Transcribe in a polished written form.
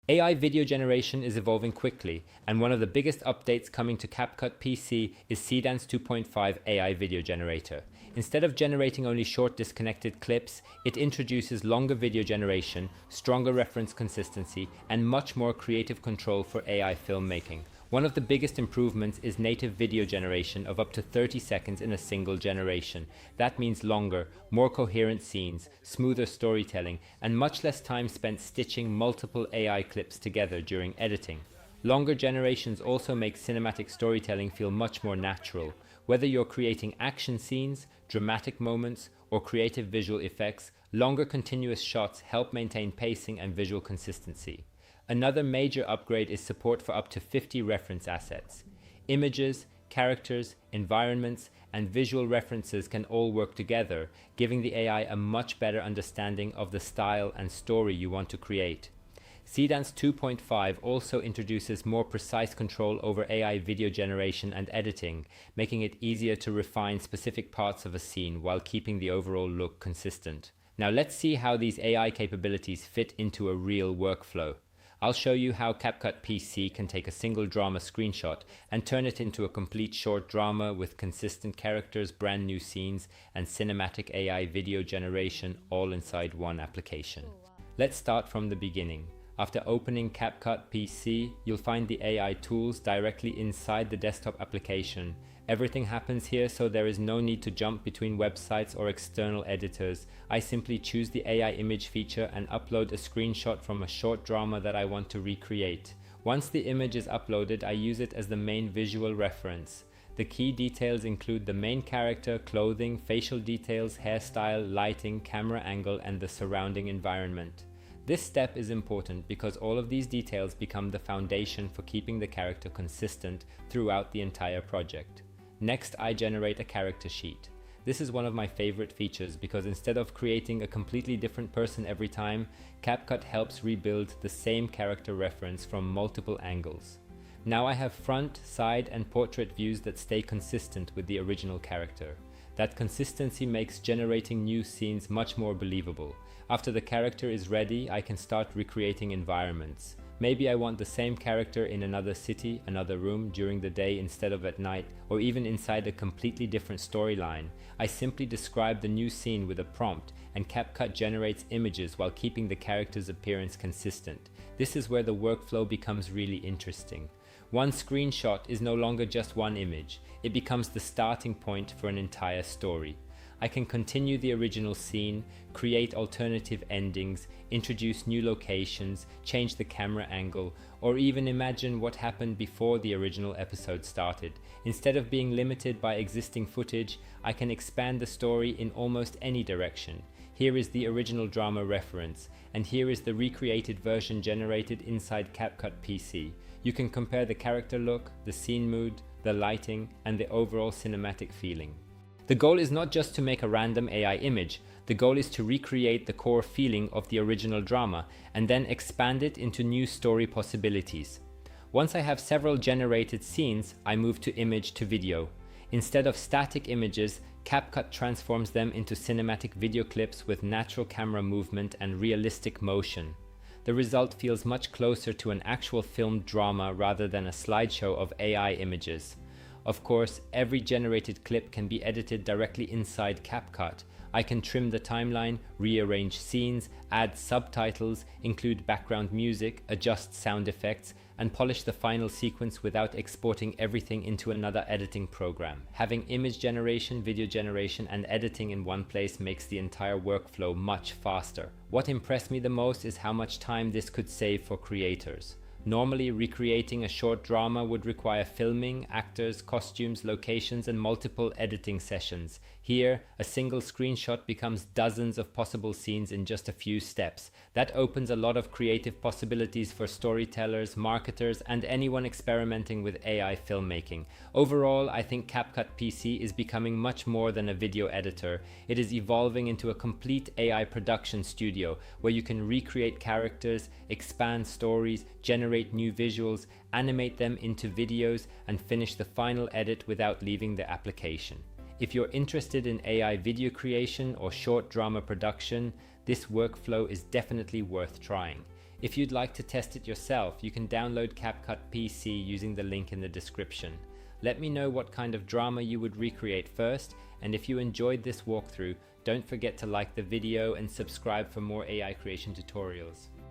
AI video generation is evolving quickly, and one of the biggest updates coming to CapCut PC is Seedance 2.5 AI video generator. Instead of generating only short disconnected clips, it introduces longer video generation, stronger reference consistency, and much more creative control for AI filmmaking. One of the biggest improvements is native video generation of up to 30 seconds in a single generation. That means longer, more coherent scenes, smoother storytelling, and much less time spent stitching multiple AI clips together during editing. Longer generations also make cinematic storytelling feel much more natural. Whether you're creating action scenes, dramatic moments, or creative visual effects, longer continuous shots help maintain pacing and visual consistency. Another major upgrade is support for up to 50 reference assets. Images, characters, environments, and visual references can all work together, giving the AI a much better understanding of the style and story you want to create. Seedance 2.5 also introduces more precise control over AI video generation and editing, making it easier to refine specific parts of a scene while keeping the overall look consistent. Now let's see how these AI capabilities fit into a real workflow. I'll show you how CapCut PC can take a single drama screenshot and turn it into a complete short drama with consistent characters, brand new scenes, and cinematic AI video generation all inside one application. Let's start from the beginning. After opening CapCut PC, you'll find the AI tools directly inside the desktop application. Everything happens here, so there is no need to jump between websites or external editors. I simply choose the AI image feature and upload a screenshot from a short drama that I want to recreate. Once the image is uploaded, I use it as the main visual reference. The key details include the main character, clothing, facial details, hairstyle, lighting, camera angle, and the surrounding environment. This step is important because all of these details become the foundation for keeping the character consistent throughout the entire project. Next, I generate a character sheet. This is one of my favorite features because instead of creating a completely different person every time, CapCut helps rebuild the same character reference from multiple angles. Now I have front, side, and portrait views that stay consistent with the original character. That consistency makes generating new scenes much more believable. After the character is ready, I can start recreating environments. Maybe I want the same character in another city, another room during the day instead of at night, or even inside a completely different storyline. I simply describe the new scene with a prompt, and CapCut generates images while keeping the character's appearance consistent. This is where the workflow becomes really interesting. One screenshot is no longer just one image. It becomes the starting point for an entire story. I can continue the original scene, create alternative endings, introduce new locations, change the camera angle, or even imagine what happened before the original episode started. Instead of being limited by existing footage, I can expand the story in almost any direction. Here is the original drama reference, and here is the recreated version generated inside CapCut PC. You can compare the character look, the scene mood, the lighting, and the overall cinematic feeling. The goal is not just to make a random AI image. The goal is to recreate the core feeling of the original drama and then expand it into new story possibilities. Once I have several generated scenes, I move to image to video. Instead of static images, CapCut transforms them into cinematic video clips with natural camera movement and realistic motion. The result feels much closer to an actual filmed drama rather than a slideshow of AI images. Of course, every generated clip can be edited directly inside CapCut. I can trim the timeline, rearrange scenes, add subtitles, include background music, adjust sound effects, and polish the final sequence without exporting everything into another editing program. Having image generation, video generation, and editing in one place makes the entire workflow much faster. What impressed me the most is how much time this could save for creators. Normally, recreating a short drama would require filming, actors, costumes, locations, and multiple editing sessions. Here, a single screenshot becomes dozens of possible scenes in just a few steps. That opens a lot of creative possibilities for storytellers, marketers, and anyone experimenting with AI filmmaking. Overall, I think CapCut PC is becoming much more than a video editor. It is evolving into a complete AI production studio where you can recreate characters, expand stories, generate new visuals, animate them into videos, and finish the final edit without leaving the application. If you're interested in AI video creation or short drama production, this workflow is definitely worth trying. If you'd like to test it yourself, you can download CapCut PC using the link in the description. Let me know what kind of drama you would recreate first, and if you enjoyed this walkthrough, don't forget to like the video and subscribe for more AI creation tutorials.